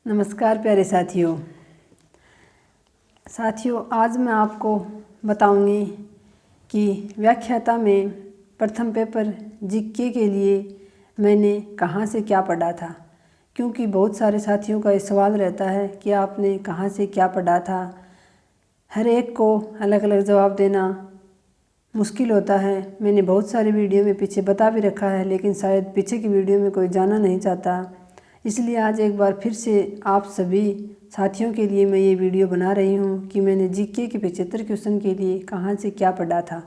नमस्कार प्यारे साथियों। आज मैं आपको बताऊंगी कि व्याख्याता में प्रथम पेपर जीके के लिए मैंने कहाँ से क्या पढ़ा था, क्योंकि बहुत सारे साथियों का ये सवाल रहता है कि आपने कहाँ से क्या पढ़ा था। हर एक को अलग अलग जवाब देना मुश्किल होता है। मैंने बहुत सारी वीडियो में पीछे बता भी रखा है, लेकिन शायद पीछे की वीडियो में कोई जाना नहीं चाहता, इसलिए आज एक बार फिर से आप सभी साथियों के लिए मैं ये वीडियो बना रही हूँ कि मैंने जीके के 75 क्वेश्चन के लिए कहाँ से क्या पढ़ा था।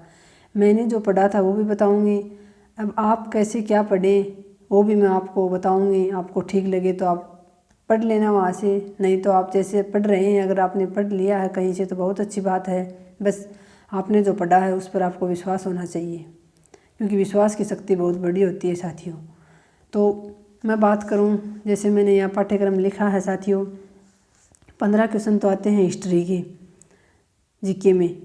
मैंने जो पढ़ा था वो भी बताऊँगी। अब आप कैसे क्या पढ़ें वो भी मैं आपको बताऊँगी। आपको ठीक लगे तो आप पढ़ लेना वहाँ से, नहीं तो आप जैसे पढ़ रहे हैं, अगर आपने पढ़ लिया है कहीं से तो बहुत अच्छी बात है। बस आपने जो पढ़ा है उस पर आपको विश्वास होना चाहिए, क्योंकि विश्वास की शक्ति बहुत बड़ी होती है साथियों। तो मैं बात करूं, जैसे मैंने यहाँ पाठ्यक्रम लिखा है साथियों, 15 क्वेश्चन तो आते हैं हिस्ट्री के जीके में।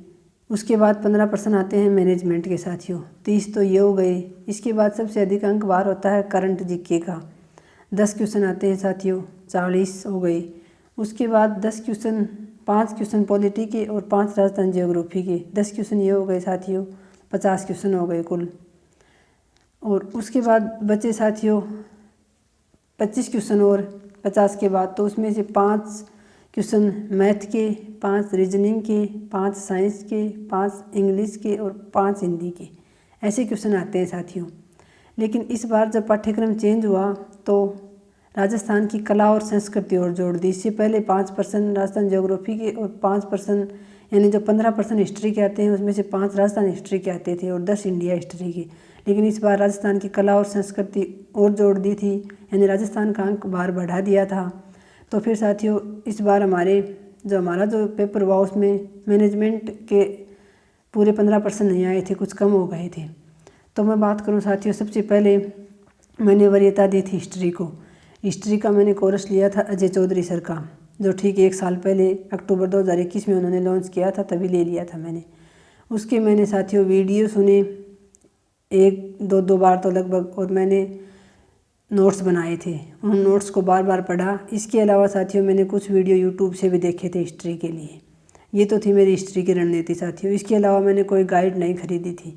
उसके बाद 15 प्रश्न आते हैं मैनेजमेंट के साथियों, 30 तो ये हो गए। इसके बाद सबसे अधिक अंक बार होता है करंट जीके का, 10 क्वेश्चन आते हैं साथियों, 40 हो गए। उसके बाद 10 क्वेश्चन, 5 क्वेश्चन पॉलिटी के और 5 राजस्थान जियोग्राफी के, 10 क्वेश्चन ये हो गए साथियों, 50 क्वेश्चन हो गए कुल। और उसके बाद बचे साथियों 25 क्वेश्चन और 50 के बाद, तो उसमें से 5 क्वेश्चन मैथ के, 5 रीजनिंग के, 5 साइंस के, 5 इंग्लिश के और 5 हिंदी के, ऐसे क्वेश्चन आते हैं साथियों। लेकिन इस बार जब पाठ्यक्रम चेंज हुआ तो राजस्थान की कला और संस्कृति और जोड़ दी। इससे पहले 5% राजस्थान ज्योग्राफी के और 5% यानी जो 15% हिस्ट्री के आते हैं उसमें से 5 राजस्थान हिस्ट्री के आते थे और 10 इंडिया हिस्ट्री के। लेकिन इस बार राजस्थान की कला और संस्कृति और जोड़ दी थी, यानी राजस्थान का अंक बार बढ़ा दिया था। तो फिर साथियों इस बार हमारा जो पेपर हुआ उसमें मैनेजमेंट के पूरे 15% नहीं आए थे, कुछ कम हो गए थे। तो मैं बात करूं साथियों, सबसे पहले मैंने वरीयता दी थी हिस्ट्री को। हिस्ट्री का मैंने कोर्स लिया था अजय चौधरी सर का, जो ठीक 1 साल पहले अक्टूबर 2021 में उन्होंने लॉन्च किया था, तभी ले लिया था मैंने। उसके मैंने साथियों वीडियो सुने 1-2 बार तो लगभग, और मैंने नोट्स बनाए थे, उन नोट्स को बार बार पढ़ा। इसके अलावा साथियों मैंने कुछ वीडियो यूट्यूब से भी देखे थे हिस्ट्री के लिए। ये तो थी मेरी हिस्ट्री की रणनीति साथियों। इसके अलावा मैंने कोई गाइड नहीं खरीदी थी।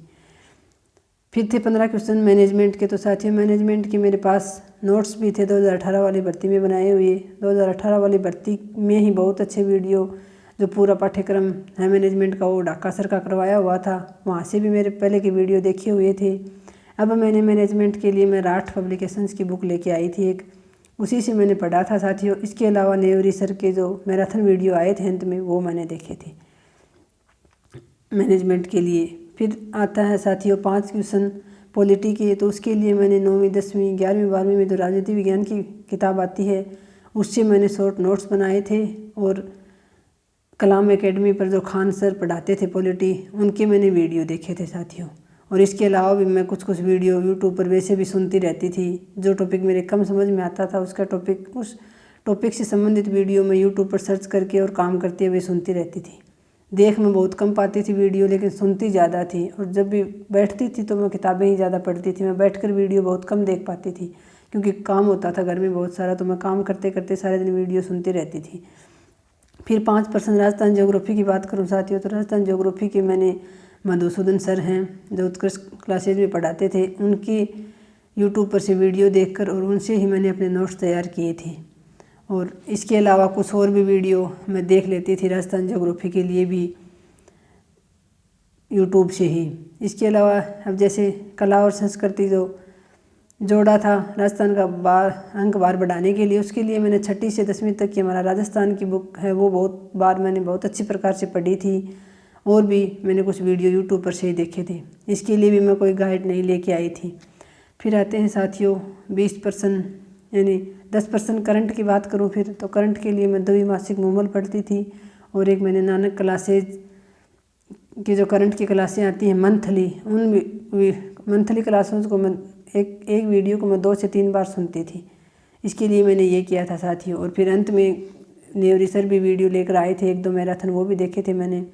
फिर थे 15 क्वेश्चन मैनेजमेंट के। तो साथियों मैनेजमेंट के मेरे पास नोट्स भी थे 2018 वाली भर्ती में बनाए हुए। 2018 वाली भर्ती में ही बहुत अच्छे वीडियो, जो पूरा पाठ्यक्रम है मैनेजमेंट का वो ढाका सर का करवाया हुआ था, वहाँ से भी मेरे पहले के वीडियो देखे हुए थे। अब मैंने मैनेजमेंट के लिए मैं राठ पब्लिकेशंस की बुक लेके आई थी एक, उसी से मैंने पढ़ा था साथियों। इसके अलावा नेवरी सर के जो मैराथन वीडियो आए थे अंत में, वो मैंने देखे थे मैनेजमेंट के लिए। फिर आता है साथियों 5 क्वेश्चन पॉलिटी के। तो उसके लिए मैंने 9वीं 10वीं 11वीं 12वीं में जो राजनीति विज्ञान की किताब आती है उससे मैंने शॉर्ट नोट्स बनाए थे, और कलाम एकेडमी पर जो खान सर पढ़ाते थे पॉलिटी, उनके मैंने वीडियो देखे थे साथियों। और इसके अलावा भी मैं कुछ वीडियो यूट्यूब पर वैसे भी सुनती रहती थी। जो टॉपिक मेरे कम समझ में आता था उस टॉपिक से संबंधित वीडियो मैं यूट्यूब पर सर्च करके और काम करते हुए सुनती रहती थी। देख में बहुत कम पाती थी वीडियो, लेकिन सुनती ज़्यादा थी। और जब भी बैठती थी तो मैं किताबें ही ज़्यादा पढ़ती थी। मैं बैठकर वीडियो बहुत कम देख पाती थी, क्योंकि काम होता था घर में बहुत सारा, तो मैं काम करते करते सारे दिन वीडियो सुनती रहती थी। फिर 5% राजस्थान ज्योग्राफी की बात करूं साथियों, तो राजस्थान ज्योग्राफी के मैंने मधुसूदन सर हैं जो उत्कृष्ट क्लासेज में पढ़ाते थे, उनकी यूट्यूब पर से वीडियो देखकर और उनसे ही मैंने अपने नोट्स तैयार किए थे। और इसके अलावा कुछ और भी वीडियो मैं देख लेती थी राजस्थान ज्योग्राफी के लिए भी यूट्यूब से ही। इसके अलावा अब जैसे कला और संस्कृति जो जोड़ा था राजस्थान का अंक बार बढ़ाने के लिए, उसके लिए मैंने 6ठी से 10वीं तक की हमारा राजस्थान की बुक है वो बहुत बार मैंने बहुत अच्छी प्रकार से पढ़ी थी, और भी मैंने कुछ वीडियो यूट्यूब पर से ही देखे थे। इसके लिए भी मैं कोई गाइड नहीं लेके आई थी। फिर आते हैं साथियों 20% यानी 10% करंट की बात करूं फिर, तो करंट के लिए मैं 2 मासिक मूमल पढ़ती थी, और एक मैंने नानक क्लासेज की जो करंट की क्लासें आती हैं मंथली, उन मंथली क्लासेस को मैं एक वीडियो को मैं 2 से 3 बार सुनती थी। इसके लिए मैंने ये किया था साथियों। और फिर अंत में नेवरी सर भी वीडियो लेकर आए थे 1-2 मैराथन, वो भी देखे थे मैंने।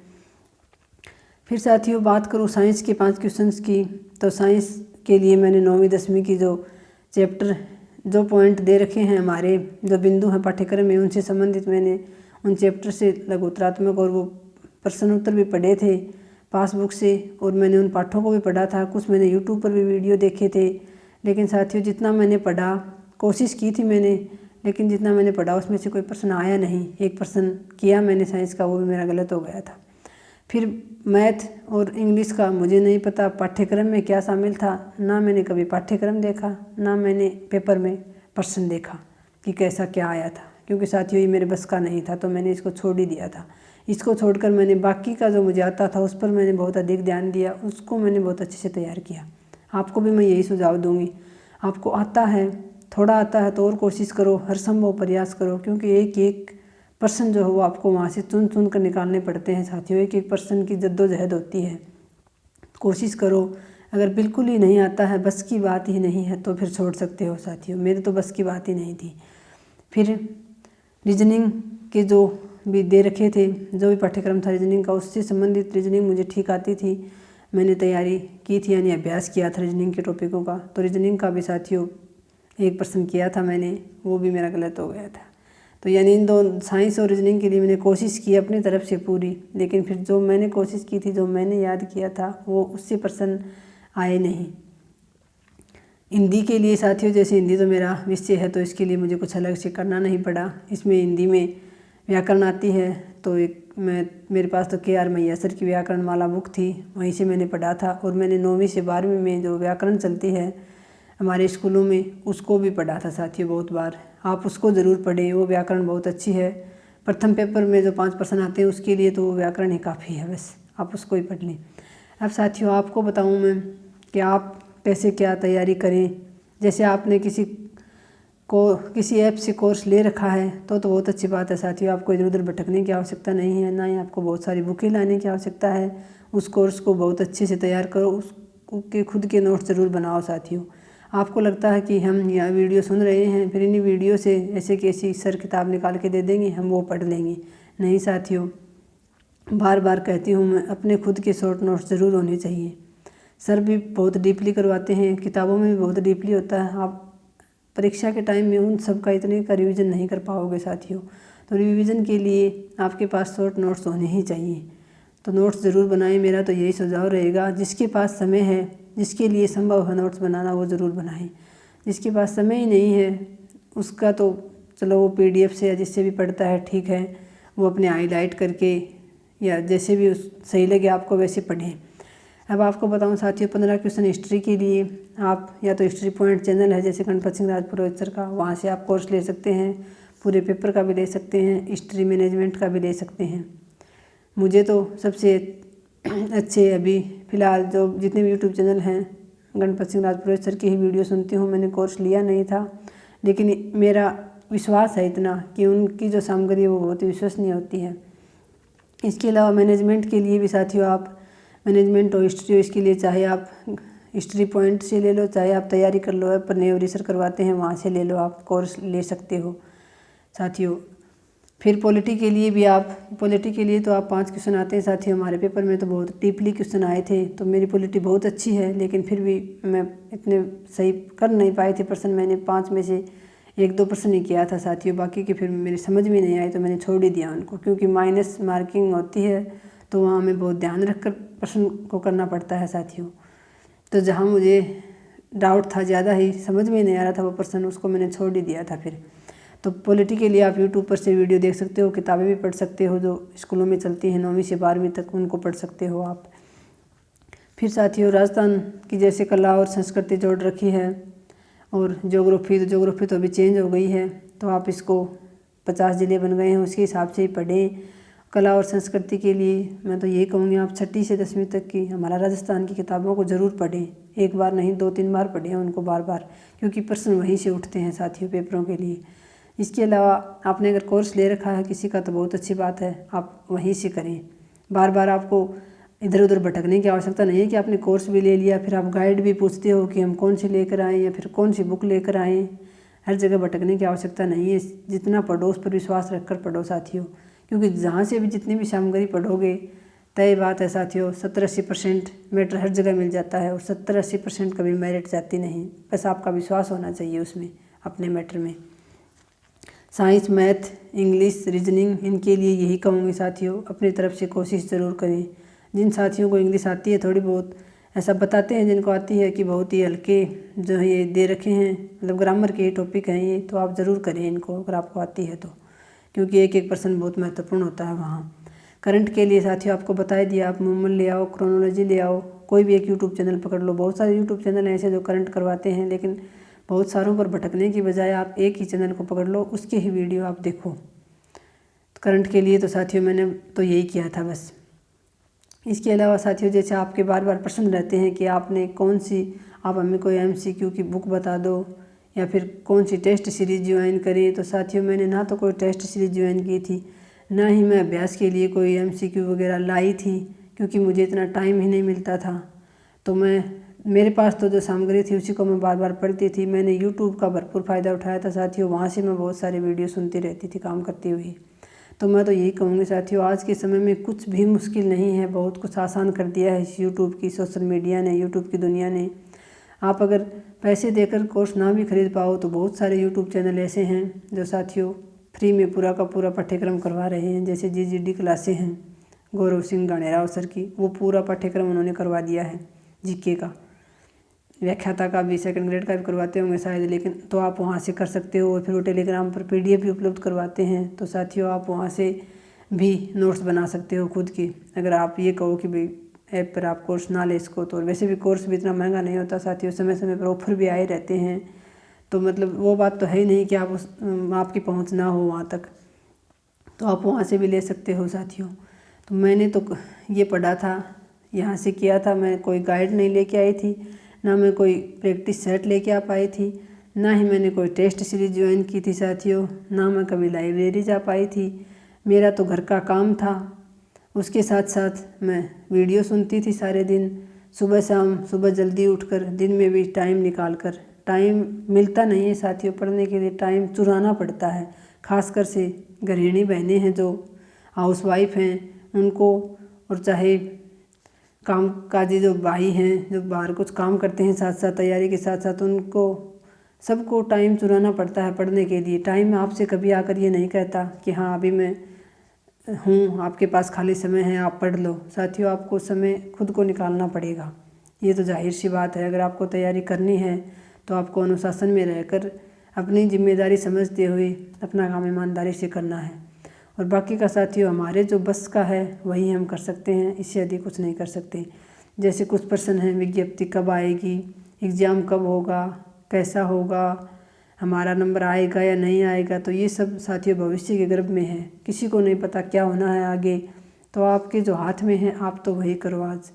फिर साथियों बात करूँ साइंस के 5 क्वेश्चंस की, तो साइंस के लिए मैंने 9वीं 10वीं की जो चैप्टर जो पॉइंट दे रखे हैं, हमारे जो बिंदु हैं पाठ्यक्रम में, उनसे संबंधित मैंने उन चैप्टर से लघुत्तरात्मक और वो प्रश्न उत्तर भी पढ़े थे पासबुक से, और मैंने उन पाठों को भी पढ़ा था। कुछ मैंने यूट्यूब पर भी वीडियो देखे थे। लेकिन साथियों, जितना मैंने पढ़ा, कोशिश की थी मैंने, लेकिन जितना मैंने पढ़ा उसमें से कोई प्रश्न आया नहीं। एक प्रश्न किया मैंने साइंस का, वो भी मेरा गलत हो गया था। फिर मैथ और इंग्लिश का मुझे नहीं पता पाठ्यक्रम में क्या शामिल था, ना मैंने कभी पाठ्यक्रम देखा, ना मैंने पेपर में प्रश्न देखा कि कैसा क्या आया था, क्योंकि साथियों ये मेरे बस का नहीं था, तो मैंने इसको छोड़ ही दिया था। इसको छोड़कर मैंने बाकी का जो मुझे आता था उस पर मैंने बहुत अधिक ध्यान दिया, उसको मैंने बहुत अच्छे से तैयार किया। आपको भी मैं यही सुझाव दूंगी, आपको आता है, थोड़ा आता है तो और कोशिश करो, हर संभव प्रयास करो, क्योंकि एक एक प्रश्न जो है वो आपको वहाँ से चुन चुन कर निकालने पड़ते हैं साथियों। एक एक प्रश्न की जद्दोजहद होती है। कोशिश करो। अगर बिल्कुल ही नहीं आता है, बस की बात ही नहीं है, तो फिर छोड़ सकते हो साथियों। मेरे तो बस की बात ही नहीं थी। फिर रीजनिंग के जो भी दे रखे थे, जो भी पाठ्यक्रम था रीजनिंग का, उससे संबंधित रीजनिंग मुझे ठीक आती थी। मैंने तैयारी की थी, यानी अभ्यास किया था रीजनिंग के टॉपिकों का। तो रीजनिंग का भी साथियों एक प्रश्न किया था मैंने, वो भी मेरा गलत हो गया था। तो यानी इन दो साइंस और रीजनिंग के लिए मैंने कोशिश की अपनी तरफ से पूरी, लेकिन फिर जो मैंने कोशिश की थी, जो मैंने याद किया था, वो उससे प्रश्न आए नहीं। हिंदी के लिए साथियों, जैसे हिंदी तो मेरा विषय है, तो इसके लिए मुझे कुछ अलग से करना नहीं पड़ा। इसमें हिंदी में व्याकरण आती है, तो मेरे पास तो KR मैया सर की व्याकरण माला बुक थी, वहीं से मैंने पढ़ा था। और मैंने 9वीं से 12वीं में जो व्याकरण चलती है हमारे स्कूलों में, उसको भी पढ़ा था साथियों बहुत बार। आप उसको ज़रूर पढ़ें, वो व्याकरण बहुत अच्छी है। प्रथम पेपर में जो 5 प्रश्न आते हैं उसके लिए तो वो व्याकरण ही काफ़ी है, बस आप उसको ही पढ़ लें। अब साथियों आपको बताऊँ मैं कि आप कैसे क्या तैयारी करें। जैसे आपने किसी ऐप से कोर्स ले रखा है तो बहुत अच्छी बात है साथियों। आपको इधर उधर भटकने की आवश्यकता नहीं है, ना ही आपको बहुत सारी बुकें लाने की आवश्यकता है। उस कोर्स को बहुत अच्छे से तैयार करो, उसके खुद के नोट्स ज़रूर बनाओ साथियों। आपको लगता है कि हम यह वीडियो सुन रहे हैं, फिर इन्हीं वीडियो से ऐसे कैसी सर किताब निकाल के दे देंगे, हम वो पढ़ लेंगे। नहीं साथियों, बार बार कहती हूँ मैं, अपने खुद के शॉर्ट नोट्स ज़रूर होने चाहिए। सर भी बहुत डीपली करवाते हैं, किताबों में भी बहुत डीपली होता है। आप परीक्षा के टाइम में उन सब का इतने का रिवीजन नहीं कर पाओगे साथियों। तो रिवीजन के लिए आपके पास शॉर्ट नोट्स होने ही चाहिए। तो नोट्स ज़रूर बनाएं, मेरा तो यही सुझाव रहेगा। जिसके पास समय है, जिसके लिए संभव है नोट्स बनाना, वो ज़रूर बनाएं। जिसके पास समय ही नहीं है उसका तो चलो वो PDF से या जिससे भी पढ़ता है ठीक है, वो अपने हाईलाइट करके या जैसे भी सही लगे आपको वैसे पढ़ें। अब आपको बताऊं साथियों, 15 क्वेश्चन हिस्ट्री के लिए आप या तो हिस्ट्री पॉइंट चैनल है जैसे गणपत सिंह राजपुरोहित सर का, वहाँ से आप कोर्स ले सकते हैं। पूरे पेपर का भी ले सकते हैं, हिस्ट्री मैनेजमेंट का भी ले सकते हैं। मुझे तो सबसे अच्छे अभी फ़िलहाल जो जितने भी यूट्यूब चैनल हैं, गणपत सिंह राजपुरोहित सर की ही वीडियो सुनती हूँ। मैंने कोर्स लिया नहीं था, लेकिन मेरा विश्वास है इतना कि उनकी जो सामग्री है वो बहुत ही विश्वसनीय होती है। इसके अलावा मैनेजमेंट के लिए भी साथियों, आप मैनेजमेंट और हिस्ट्री हो, इसके लिए चाहे आप हिस्ट्री पॉइंट से ले लो, चाहे आप तैयारी कर लो, पर नेवरी सर करवाते हैं वहाँ से ले लो, आप कोर्स ले सकते हो साथियों। फिर पॉलिटी के लिए भी पॉलिटी के लिए तो आप 5 क्वेश्चन आते हैं साथियों। हमारे पेपर में तो बहुत डीपली क्वेश्चन आए थे, तो मेरी पॉलिटी बहुत अच्छी है, लेकिन फिर भी मैं इतने सही कर नहीं पाई थी प्रश्न। मैंने 5 में से 1-2 प्रश्न ही किया था साथियों, बाकी के फिर मेरी समझ में नहीं आई, तो मैंने छोड़ ही दिया उनको, क्योंकि माइनस मार्किंग होती है, तो वहाँ हमें बहुत ध्यान रखकर प्रश्न को करना पड़ता है साथियों। तो जहाँ मुझे डाउट था, ज़्यादा ही समझ में नहीं आ रहा था वो प्रश्न, उसको मैंने छोड़ ही दिया था फिर। तो पॉलिटी के लिए आप यूट्यूब पर से वीडियो देख सकते हो, किताबें भी पढ़ सकते हो जो स्कूलों में चलती हैं 9वीं से 12वीं तक, उनको पढ़ सकते हो आप। फिर साथियों, राजस्थान की जैसे कला और संस्कृति जोड़ रखी है, और ज्योग्राफी तो अभी चेंज हो गई है, तो आप इसको 50 ज़िले बन गए हैं, उसके हिसाब से ही पढ़ें। कला और संस्कृति के लिए मैं तो यही कहूँगी, आप 6ठी से 10वीं तक की हमारा राजस्थान की किताबों को ज़रूर पढ़ें। एक बार नहीं, 2-3 बार पढ़ें उनको, बार बार, क्योंकि प्रश्न वहीं से उठते हैं साथियों पेपरों के लिए। इसके अलावा आपने अगर कोर्स ले रखा है किसी का, तो बहुत अच्छी बात है, आप वहीं से करें। बार बार आपको इधर उधर भटकने की आवश्यकता नहीं है कि आपने कोर्स भी ले लिया, फिर आप गाइड भी पूछते हो कि हम कौन सी लेकर आएँ या फिर कौन सी बुक लेकर आएँ। हर जगह भटकने की आवश्यकता नहीं है। जितना पढ़ो उस पर विश्वास रखकर पढ़ो साथियों, क्योंकि जहाँ से भी जितनी भी सामग्री पढ़ोगे, तय बात है साथियों, 70-80% मैटर हर जगह मिल जाता है, और 70-80% कभी मेरिट जाती नहीं। बस आपका विश्वास होना चाहिए उसमें, अपने मैटर में। साइंस, मैथ, इंग्लिश, रीजनिंग, इनके लिए यही कहूँगी साथियों, अपनी तरफ से कोशिश ज़रूर करें। जिन साथियों को इंग्लिश आती है थोड़ी बहुत, ऐसा बताते हैं जिनको आती है कि बहुत ही हल्के जो है ये दे रखे हैं, मतलब ग्रामर के टॉपिक हैं ये, तो आप ज़रूर करें इनको अगर आपको आती है तो, क्योंकि एक एक पर्सन बहुत महत्वपूर्ण होता है वहाँ। करंट के लिए साथियों आपको बता दिया, आप मूवमेंट ले आओ, क्रोनोलॉजी ले आओ, कोई भी एक यूट्यूब चैनल पकड़ लो। बहुत सारे यूट्यूब चैनल हैं ऐसे जो करंट करवाते हैं, लेकिन बहुत सारों पर भटकने की बजाय आप एक ही चैनल को पकड़ लो, उसके ही वीडियो आप देखो। करंट के लिए तो साथियों मैंने तो यही किया था बस। इसके अलावा साथियों जैसे आपके बार बार प्रश्न रहते हैं कि आपने कौन सी, आप हमें कोई MCQ की बुक बता दो या फिर कौन सी टेस्ट सीरीज ज्वाइन करें, तो साथियों मैंने ना तो कोई टेस्ट सीरीज ज्वाइन की थी, ना ही मैं अभ्यास के लिए कोई MCQ वगैरह लाई थी, क्योंकि मुझे इतना टाइम ही नहीं मिलता था। तो मेरे पास तो जो सामग्री थी उसी को मैं बार बार पढ़ती थी। मैंने यूट्यूब का भरपूर फ़ायदा उठाया था साथियों, वहाँ से मैं बहुत सारे वीडियो सुनती रहती थी काम करती हुई। तो मैं तो यही कहूँगी साथियों, आज के समय में कुछ भी मुश्किल नहीं है, बहुत कुछ आसान कर दिया है इस यूट्यूब की, सोशल मीडिया ने, यूट्यूब की दुनिया ने। आप अगर पैसे देकर कोर्स ना भी खरीद पाओ तो बहुत सारे यूट्यूब चैनल ऐसे हैं जो साथियों फ्री में पूरा का पूरा पाठ्यक्रम करवा रहे हैं। जैसे GGD क्लासें हैं गौरव सिंह गानेराव सर की, वो पूरा पाठ्यक्रम उन्होंने करवा दिया है। GK का, व्याख्याता का भी, सेकंड ग्रेड का भी करवाते होंगे शायद, लेकिन तो आप वहाँ से कर सकते हो। और फिर वो टेलीग्राम पर PDF भी उपलब्ध करवाते हैं, तो साथियों आप वहाँ से भी नोट्स बना सकते हो खुद की। अगर आप ये कहो कि भाई ऐप पर आप कोर्स ना ले इसको, तो वैसे भी कोर्स भी इतना महंगा नहीं होता साथियों, समय समय पर ऑफर भी आए रहते हैं। तो मतलब वो बात तो है ही नहीं कि आपकी पहुँच ना हो वहाँ तक, तो आप वहाँ से भी ले सकते हो साथियों। तो मैंने तो ये पढ़ा था, यहाँ से किया था, मैं कोई गाइड नहीं लेके आई थी, ना मैं कोई प्रैक्टिस सेट लेके आ पाई थी, ना ही मैंने कोई टेस्ट सीरीज ज्वाइन की थी साथियों, ना मैं कभी लाइब्रेरी जा पाई थी। मेरा तो घर का काम था, उसके साथ साथ मैं वीडियो सुनती थी सारे दिन, सुबह शाम, सुबह जल्दी उठकर, दिन में भी टाइम निकाल कर। टाइम मिलता नहीं है साथियों पढ़ने के लिए, टाइम चुराना पड़ता है। खासकर से गृहिणी बहनें हैं जो हाउसवाइफ हैं उनको, और चाहे कामकाजी जो भाई हैं जो बाहर कुछ काम करते हैं साथ साथ तैयारी के साथ साथ, उनको सबको टाइम चुराना पड़ता है पढ़ने के लिए। टाइम आपसे कभी आकर ये नहीं कहता कि हाँ अभी मैं हूँ, आपके पास खाली समय है आप पढ़ लो। साथियों आपको समय खुद को निकालना पड़ेगा, ये तो जाहिर सी बात है। अगर आपको तैयारी करनी है तो आपको अनुशासन में रहकर अपनी जिम्मेदारी समझते हुए अपना काम ईमानदारी से करना है। और बाकी का साथियों हमारे जो बस का है वही हम कर सकते हैं, इससे अधिक कुछ नहीं कर सकते। जैसे कुछ प्रश्न हैं, विज्ञप्ति कब आएगी, एग्ज़ाम कब होगा, कैसा होगा, हमारा नंबर आएगा या नहीं आएगा, तो ये सब साथियों भविष्य के गर्भ में है, किसी को नहीं पता क्या होना है आगे। तो आपके जो हाथ में है आप तो वही करो, आज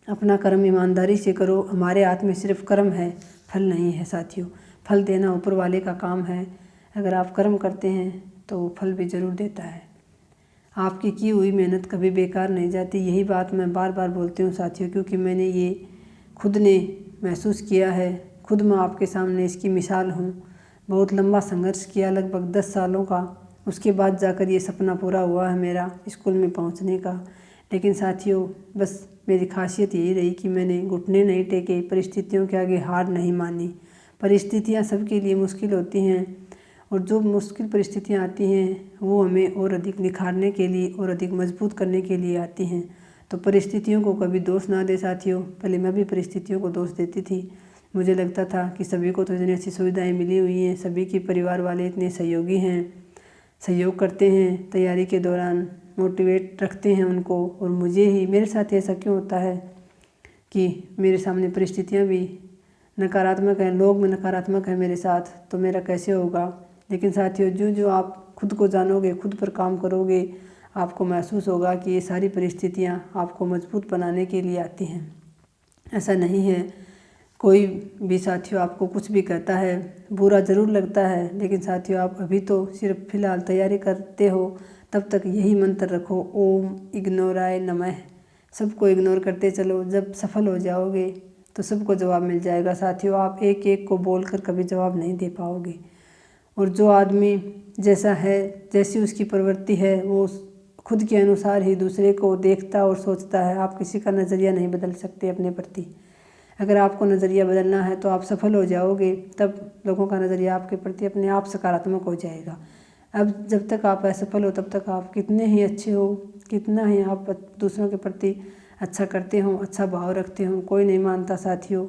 अपना कर्म ईमानदारी से करो। हमारे हाथ में सिर्फ कर्म है, फल नहीं है साथियों। फल देना ऊपर वाले का काम है, अगर आप कर्म करते हैं तो वो फल भी ज़रूर देता है। आपकी की हुई मेहनत कभी बेकार नहीं जाती, यही बात मैं बार बार बोलती हूँ साथियों, क्योंकि मैंने ये खुद ने महसूस किया है, खुद मैं आपके सामने इसकी मिसाल हूँ। बहुत लंबा संघर्ष किया, लगभग 10 सालों का, उसके बाद जाकर ये सपना पूरा हुआ है मेरा स्कूल में पहुँचने का। लेकिन साथियों बस मेरी खासियत यही रही कि मैंने घुटने नहीं टेके, परिस्थितियों के आगे हार नहीं मानी। परिस्थितियाँ सबके लिए मुश्किल होती हैं, और जो मुश्किल परिस्थितियाँ आती हैं वो हमें और अधिक निखारने के लिए और अधिक मजबूत करने के लिए आती हैं। तो परिस्थितियों को कभी दोष ना दे साथियों। पहले मैं भी परिस्थितियों को दोष देती थी, मुझे लगता था कि सभी को तो इतनी अच्छी सुविधाएं मिली हुई हैं, सभी के परिवार वाले इतने सहयोगी हैं, सहयोग करते हैं तैयारी के दौरान, मोटिवेट रखते हैं उनको, और मुझे ही, मेरे साथ ऐसा क्यों होता है कि मेरे सामने परिस्थितियाँ भी नकारात्मक हैं, लोग में नकारात्मक है मेरे साथ, तो मेरा कैसे होगा। लेकिन साथियों जो आप खुद को जानोगे, खुद पर काम करोगे, आपको महसूस होगा कि ये सारी परिस्थितियाँ आपको मजबूत बनाने के लिए आती हैं। ऐसा नहीं है कोई भी साथियों आपको कुछ भी कहता है, बुरा ज़रूर लगता है, लेकिन साथियों आप अभी तो सिर्फ फ़िलहाल तैयारी करते हो, तब तक यही मंत्र रखो, ओम इग्नोराय नमः। सबको इग्नोर करते चलो, जब सफल हो जाओगे तो सबको जवाब मिल जाएगा साथियों। आप एक एक को बोलकर कभी जवाब नहीं दे पाओगे। और जो आदमी जैसा है, जैसी उसकी प्रवृत्ति है, वो खुद के अनुसार ही दूसरे को देखता और सोचता है। आप किसी का नज़रिया नहीं बदल सकते अपने प्रति। अगर आपको नज़रिया बदलना है तो आप सफल हो जाओगे, तब लोगों का नज़रिया आपके प्रति अपने आप सकारात्मक हो जाएगा। अब जब तक आप असफल हो तब तक आप कितने ही अच्छे हो, कितना ही आप दूसरों के प्रति अच्छा करते हो, अच्छा भाव रखते हो, कोई नहीं मानता साथियों।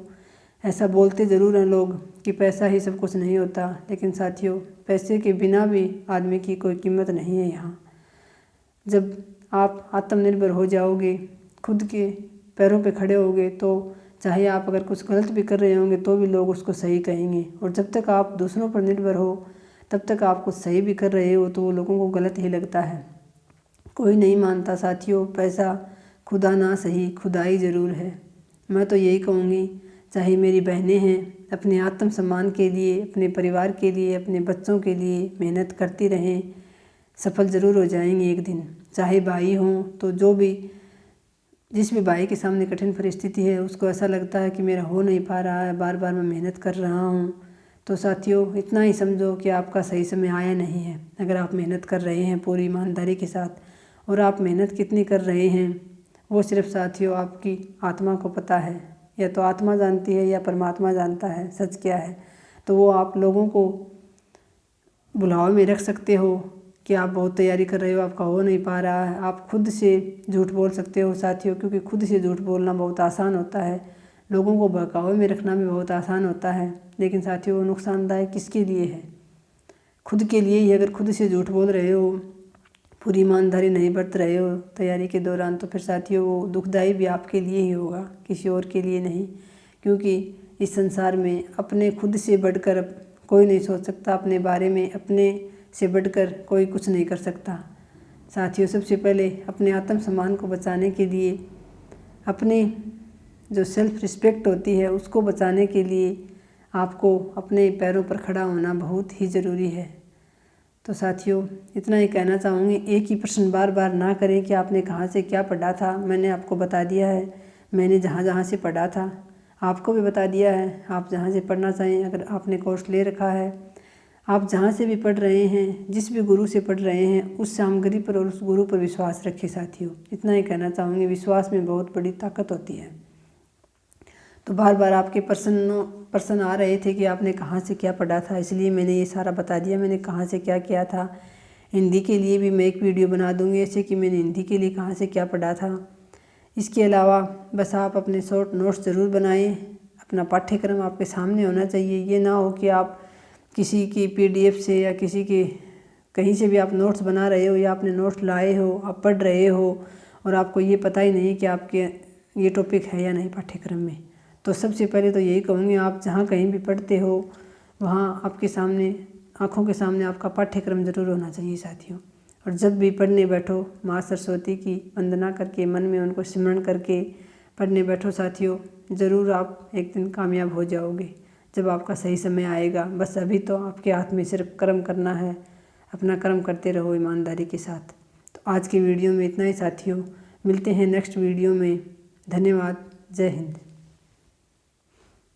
ऐसा बोलते ज़रूर हैं लोग कि पैसा ही सब कुछ नहीं होता, लेकिन साथियों पैसे के बिना भी आदमी की कोई कीमत नहीं है यहाँ। जब आप आत्मनिर्भर हो जाओगे, खुद के पैरों पे खड़े होगे, तो चाहे आप अगर कुछ गलत भी कर रहे होंगे तो भी लोग उसको सही कहेंगे। और जब तक आप दूसरों पर निर्भर हो तब तक आप कुछ सही भी कर रहे हो तो वो लोगों को गलत ही लगता है। कोई नहीं मानता साथियों, पैसा खुदा ना सही खुदाई ज़रूर है। मैं तो यही कहूँगी, चाहे मेरी बहनें हैं, अपने आत्मसम्मान के लिए, अपने परिवार के लिए, अपने बच्चों के लिए मेहनत करती रहें, सफल ज़रूर हो जाएंगे एक दिन। चाहे भाई हों तो जिस भी भाई के सामने कठिन परिस्थिति है उसको ऐसा लगता है कि मेरा हो नहीं पा रहा है, बार बार मैं मेहनत कर रहा हूँ, तो साथियों इतना ही समझो कि आपका सही समय आया नहीं है। अगर आप मेहनत कर रहे हैं पूरी ईमानदारी के साथ, और आप मेहनत कितनी कर रहे हैं वो सिर्फ साथियों आपकी आत्मा को पता है, या तो आत्मा जानती है या परमात्मा जानता है सच क्या है। तो वो आप लोगों को बुलाव में रख सकते हो कि आप बहुत तैयारी कर रहे हो, आपका हो नहीं पा रहा है। आप खुद से झूठ बोल सकते हो साथियों, क्योंकि खुद से झूठ बोलना बहुत आसान होता है, लोगों को बहकावे में रखना भी बहुत आसान होता है, लेकिन साथियों वो नुकसानदायक किसके लिए है? खुद के लिए ही। अगर खुद से झूठ बोल रहे हो, पूरी ईमानदारी नहीं बरत रहे हो तैयारी के दौरान, तो फिर साथियों वो दुखदाई भी आपके लिए ही होगा, किसी और के लिए नहीं। क्योंकि इस संसार में अपने खुद से बढ़कर कोई नहीं सोच सकता, अपने बारे में अपने से बढ़कर कोई कुछ नहीं कर सकता। साथियों सबसे पहले अपने आत्मसम्मान को बचाने के लिए, अपने जो सेल्फ रिस्पेक्ट होती है उसको बचाने के लिए आपको अपने पैरों पर खड़ा होना बहुत ही ज़रूरी है। तो साथियों इतना ही कहना चाहूँगी, एक ही प्रश्न बार बार ना करें कि आपने कहाँ से क्या पढ़ा था। मैंने आपको बता दिया है, मैंने जहाँ से पढ़ा था आपको भी बता दिया है। आप जहाँ से पढ़ना चाहें, अगर आपने कोर्स ले रखा है, आप जहाँ से भी पढ़ रहे हैं, जिस भी गुरु से पढ़ रहे हैं, उस सामग्री पर और उस गुरु पर विश्वास रखिए साथियों। इतना ही कहना चाहूँगी, विश्वास में बहुत बड़ी ताकत होती है। तो बार बार आपके प्रश्न आ रहे थे कि आपने कहाँ से क्या पढ़ा था, इसलिए मैंने ये सारा बता दिया मैंने कहाँ से क्या किया था। हिंदी के लिए भी मैं एक वीडियो बना दूँगी ऐसे कि मैंने हिंदी के लिए कहाँ से क्या पढ़ा था। इसके अलावा बस आप अपने शॉर्ट नोट्स ज़रूर बनाएं। अपना पाठ्यक्रम आपके सामने होना चाहिए। ये ना हो कि आप किसी की PDF से या किसी के कहीं से भी आप नोट्स बना रहे हो, या आपने नोट्स लाए हो, आप पढ़ रहे हो और आपको ये पता ही नहीं कि आपके ये टॉपिक है या नहीं पाठ्यक्रम में। तो सबसे पहले तो यही कहूँगी, आप जहाँ कहीं भी पढ़ते हो वहाँ आपके सामने, आँखों के सामने आपका पाठ्यक्रम ज़रूर होना चाहिए साथियों। और जब भी पढ़ने बैठो, माँ सरस्वती की वंदना करके, मन में उनको स्मरण करके पढ़ने बैठो साथियों। ज़रूर आप एक दिन कामयाब हो जाओगे जब आपका सही समय आएगा। बस अभी तो आपके हाथ में सिर्फ कर्म करना है, अपना कर्म करते रहो ईमानदारी के साथ। तो आज की वीडियो में इतना ही साथियों, मिलते हैं नेक्स्ट वीडियो में। धन्यवाद। जय हिंद।